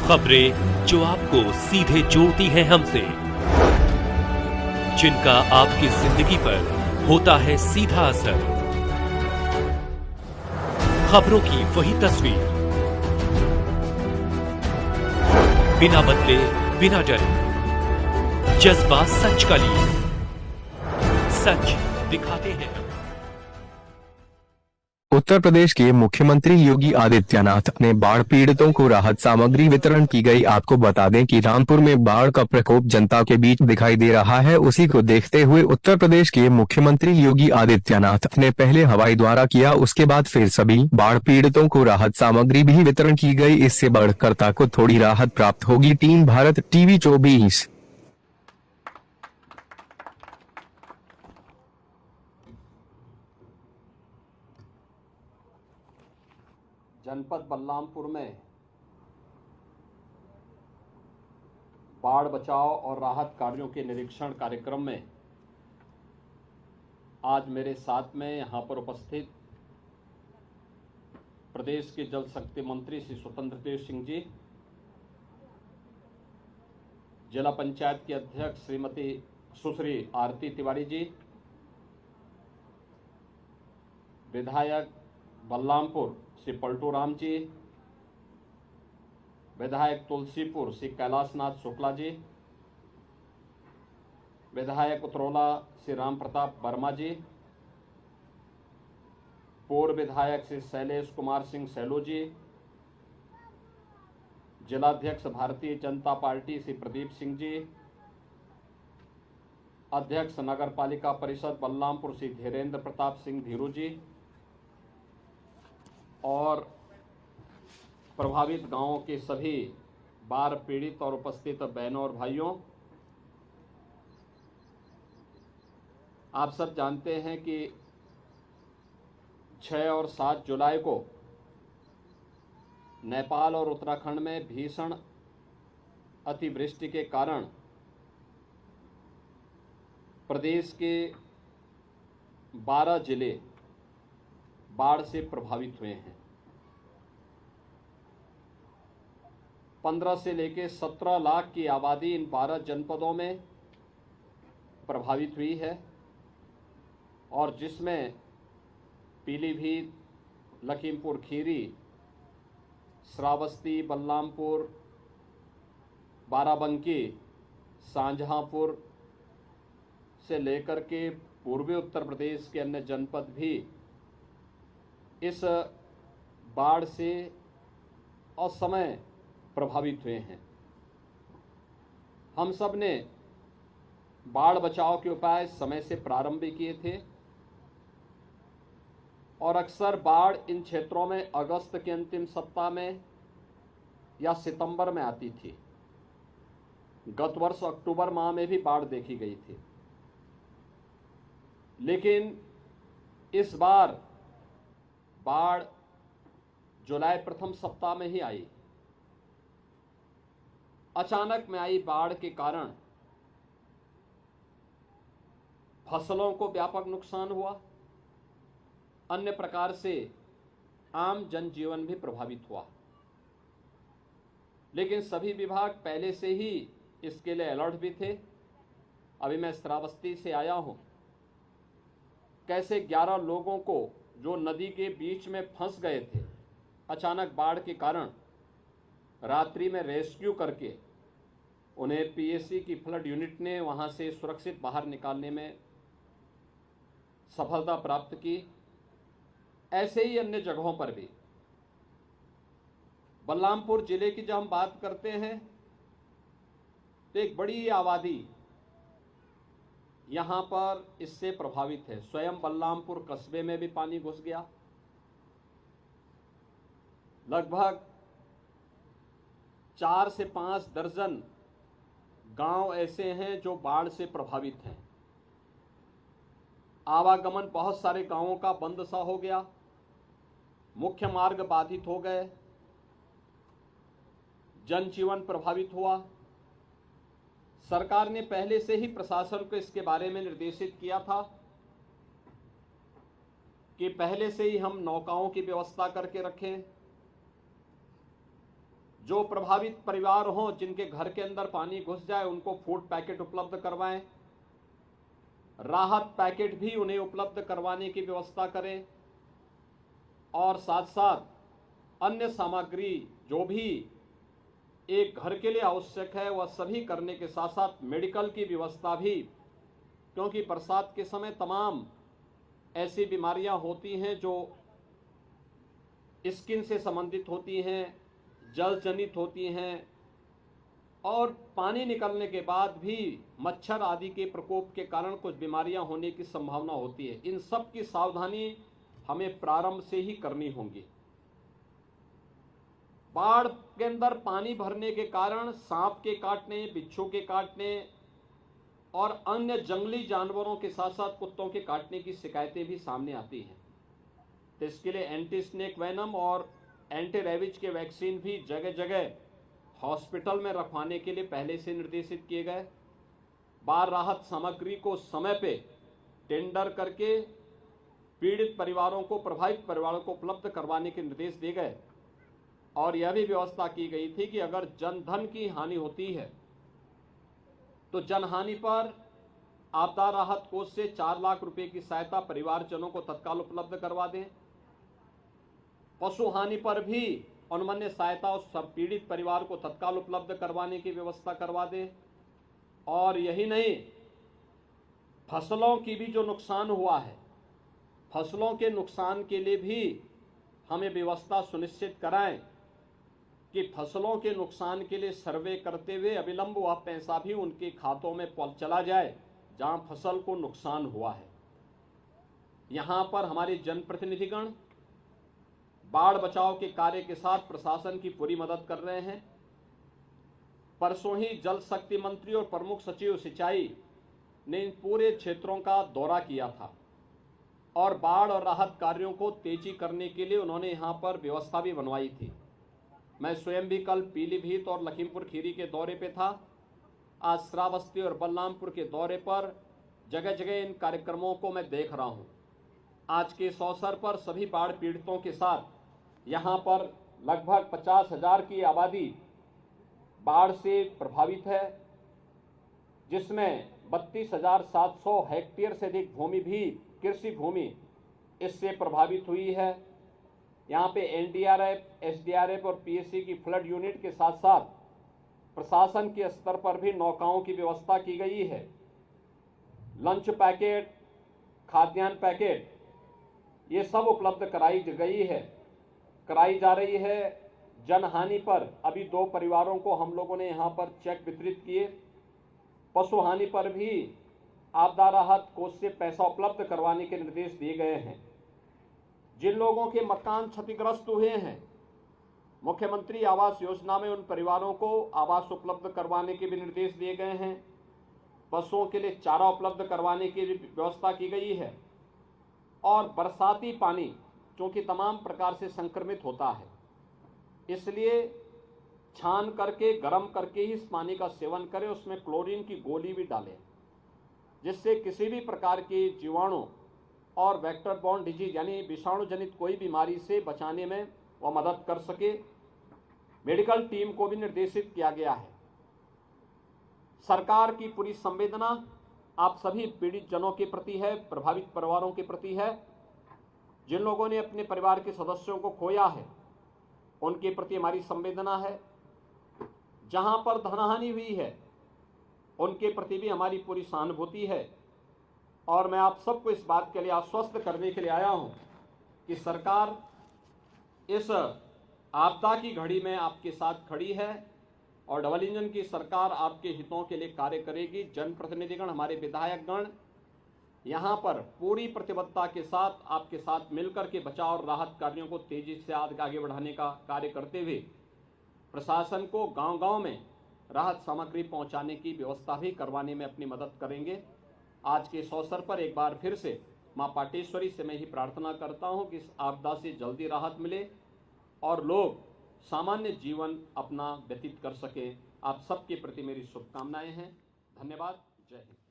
खबरें जो आपको सीधे जोड़ती हैं हमसे, जिनका आपकी जिंदगी पर होता है सीधा असर। खबरों की वही तस्वीर, बिना बदले बिना डरे, जज्बा सच का लिए, सच दिखाते हैं। उत्तर प्रदेश के मुख्यमंत्री योगी आदित्यनाथ ने बाढ़ पीड़ितों को राहत सामग्री वितरण की गई। आपको बता दें कि रामपुर में बाढ़ का प्रकोप जनता के बीच दिखाई दे रहा है। उसी को देखते हुए उत्तर प्रदेश के मुख्यमंत्री योगी आदित्यनाथ ने पहले हवाई द्वारा किया, उसके बाद फिर सभी बाढ़ पीड़ितों को राहत सामग्री भी वितरण की गई। इससे बाढ़कर्ता को थोड़ी राहत प्राप्त होगी। Team Bharat TV 24। जनपद बलरामपुर में बाढ़ बचाव और राहत कार्यों के निरीक्षण कार्यक्रम में आज मेरे साथ में यहां पर उपस्थित प्रदेश के जल शक्ति मंत्री श्री स्वतंत्र देव सिंह जी, जिला पंचायत की अध्यक्ष श्रीमती सुश्री आरती तिवारी जी, विधायक बलरामपुर श्री पलटू राम जी, विधायक तुलसीपुर श्री कैलाशनाथ शुक्ला जी, विधायक उतरौला श्री राम प्रताप वर्मा जी, पूर्व विधायक श्री शैलेश कुमार सिंह सैलो जी, जिलाध्यक्ष भारतीय जनता पार्टी श्री प्रदीप सिंह जी, अध्यक्ष नगर पालिका परिषद बलरामपुर श्री धीरेन्द्र प्रताप सिंह धीरू जी और प्रभावित गांवों के सभी बाढ़ पीड़ित और उपस्थित बहनों और भाइयों, आप सब जानते हैं कि 6 और 7 जुलाई को नेपाल और उत्तराखंड में भीषण अतिवृष्टि के कारण प्रदेश के 12 जिले बाढ़ से प्रभावित हुए हैं। 15 से लेकर 17 लाख की आबादी इन 12 जनपदों में प्रभावित हुई है और जिसमें पीलीभीत, लखीमपुर खीरी, श्रावस्ती, बलरामपुर, बाराबंकी, शाहजहांपुर से लेकर के पूर्वी उत्तर प्रदेश के अन्य जनपद भी इस बाढ़ से असमय प्रभावित हुए हैं। हम सब ने बाढ़ बचाव के उपाय समय से प्रारंभ भी किए थे और अक्सर बाढ़ इन क्षेत्रों में अगस्त के अंतिम सप्ताह में या सितंबर में आती थी। गत वर्ष अक्टूबर माह में भी बाढ़ देखी गई थी, लेकिन इस बार बाढ़ जुलाई प्रथम सप्ताह में ही आई। अचानक में आई बाढ़ के कारण फसलों को व्यापक नुकसान हुआ, अन्य प्रकार से आम जनजीवन भी प्रभावित हुआ। लेकिन सभी विभाग पहले से ही इसके लिए अलर्ट भी थे। अभी मैं श्रावस्ती से आया हूं, कैसे 11 लोगों को जो नदी के बीच में फंस गए थे, अचानक बाढ़ के कारण रात्रि में रेस्क्यू करके उन्हें पीएससी की फ्लड यूनिट ने वहां से सुरक्षित बाहर निकालने में सफलता प्राप्त की। ऐसे ही अन्य जगहों पर भी। बलरामपुर जिले की जब हम बात करते हैं तो एक बड़ी आबादी यहां पर इससे प्रभावित है। स्वयं बलरामपुर कस्बे में भी पानी घुस गया। लगभग 4 से 5 दर्जन गांव ऐसे हैं जो बाढ़ से प्रभावित हैं। आवागमन बहुत सारे गांवों का बंद सा हो गया, मुख्य मार्ग बाधित हो गए, जनजीवन प्रभावित हुआ। सरकार ने पहले से ही प्रशासन को इसके बारे में निर्देशित किया था कि पहले से ही हम नौकाओं की व्यवस्था करके रखें, जो प्रभावित परिवार हों जिनके घर के अंदर पानी घुस जाए उनको फूड पैकेट उपलब्ध करवाएं, राहत पैकेट भी उन्हें उपलब्ध करवाने की व्यवस्था करें और साथ साथ अन्य सामग्री जो भी एक घर के लिए आवश्यक है वह सभी करने के साथ साथ मेडिकल की व्यवस्था भी, क्योंकि बरसात के समय तमाम ऐसी बीमारियां होती हैं जो स्किन से संबंधित होती हैं, जल जनित होती हैं और पानी निकलने के बाद भी मच्छर आदि के प्रकोप के कारण कुछ बीमारियां होने की संभावना होती है। इन सब की सावधानी हमें प्रारंभ से ही करनी होगी। बाढ़ के अंदर पानी भरने के कारण सांप के काटने, बिच्छू के काटने और अन्य जंगली जानवरों के साथ साथ कुत्तों के काटने की शिकायतें भी सामने आती हैं। तो इसके लिए एंटी स्नेक वेनम और एंटी रेबीज के वैक्सीन भी जगह जगह हॉस्पिटल में रखवाने के लिए पहले से निर्देशित किए गए। बाढ़ राहत सामग्री को समय पे टेंडर करके पीड़ित परिवारों को, प्रभावित परिवारों को उपलब्ध करवाने के निर्देश दिए गए और यह भी व्यवस्था की गई थी कि अगर जनधन की हानि होती है तो जनहानि पर आपदा राहत कोष से 4 लाख रुपए की सहायता परिवारजनों को तत्काल उपलब्ध करवा दें। पशु हानि पर भी अनुमन्य सहायता उस सब पीड़ित परिवार को तत्काल उपलब्ध करवाने की व्यवस्था करवा दें। और यही नहीं, फसलों की भी जो नुकसान हुआ है, फसलों के नुकसान के लिए भी हमें व्यवस्था सुनिश्चित कराएं कि फसलों के नुकसान के लिए सर्वे करते हुए अविलंब वह पैसा भी उनके खातों में चला जाए जहां फसल को नुकसान हुआ है। यहां पर हमारे जनप्रतिनिधिगण बाढ़ बचाव के कार्य के साथ प्रशासन की पूरी मदद कर रहे हैं। परसों ही जल शक्ति मंत्री और प्रमुख सचिव सिंचाई ने इन पूरे क्षेत्रों का दौरा किया था और बाढ़ और राहत कार्यों को तेजी करने के लिए उन्होंने यहां पर व्यवस्था भी बनवाई थी। मैं स्वयं भी कल पीलीभीत और लखीमपुर खीरी के दौरे पे था। आज श्रावस्ती और बलरामपुर के दौरे पर जगह जगह इन कार्यक्रमों को मैं देख रहा हूं। आज के इस अवसर पर सभी बाढ़ पीड़ितों के साथ यहां पर लगभग 50,000 की आबादी बाढ़ से प्रभावित है, जिसमें 32,700 हेक्टेयर से अधिक भूमि भी, कृषि भूमि इससे प्रभावित हुई है। यहाँ पे एनडीआरएफ, एसडीआरएफ और पीएससी की फ्लड यूनिट के साथ साथ प्रशासन के स्तर पर भी नौकाओं की व्यवस्था की गई है। लंच पैकेट, खाद्यान्न पैकेट, ये सब उपलब्ध कराई जा रही है। जनहानि पर अभी 2 परिवारों को हम लोगों ने यहाँ पर चेक वितरित किए। पशु हानि पर भी आपदा राहत कोष से पैसा उपलब्ध करवाने के निर्देश दिए गए हैं। जिन लोगों के मकान क्षतिग्रस्त हुए हैं, मुख्यमंत्री आवास योजना में उन परिवारों को आवास उपलब्ध करवाने के भी निर्देश दिए गए हैं। पशुओं के लिए चारा उपलब्ध करवाने की व्यवस्था की गई है और बरसाती पानी चूंकि तमाम प्रकार से संक्रमित होता है, इसलिए छान करके, गर्म करके ही इस पानी का सेवन करें। उसमें क्लोरीन की गोली भी डालें, जिससे किसी भी प्रकार के जीवाणु और वेक्टर बॉर्न डिजीज यानी विषाणु जनित कोई बीमारी से बचाने में वह मदद कर सके। मेडिकल टीम को भी निर्देशित किया गया है। सरकार की पूरी संवेदना आप सभी पीड़ित जनों के प्रति है, प्रभावित परिवारों के प्रति है। जिन लोगों ने अपने परिवार के सदस्यों को खोया है उनके प्रति हमारी संवेदना है। जहां पर धनहानि हुई है उनके प्रति भी हमारी पूरी सहानुभूति है। और मैं आप सबको इस बात के लिए आश्वस्त करने के लिए आया हूं कि सरकार इस आपदा की घड़ी में आपके साथ खड़ी है और डबल इंजन की सरकार आपके हितों के लिए कार्य करेगी। जनप्रतिनिधिगण, हमारे विधायकगण यहां पर पूरी प्रतिबद्धता के साथ आपके साथ मिलकर के बचाव और राहत कार्यों को तेजी से आगे बढ़ाने का कार्य करते हुए प्रशासन को गांव-गांव में राहत सामग्री पहुंचाने की व्यवस्था भी करवाने में अपनी मदद करेंगे। आज के इस अवसर पर एक बार फिर से मां पाटेश्वरी से मैं ही प्रार्थना करता हूं कि इस आपदा से जल्दी राहत मिले और लोग सामान्य जीवन अपना व्यतीत कर सकें। आप सबके प्रति मेरी शुभकामनाएं हैं। धन्यवाद। जय हिंद।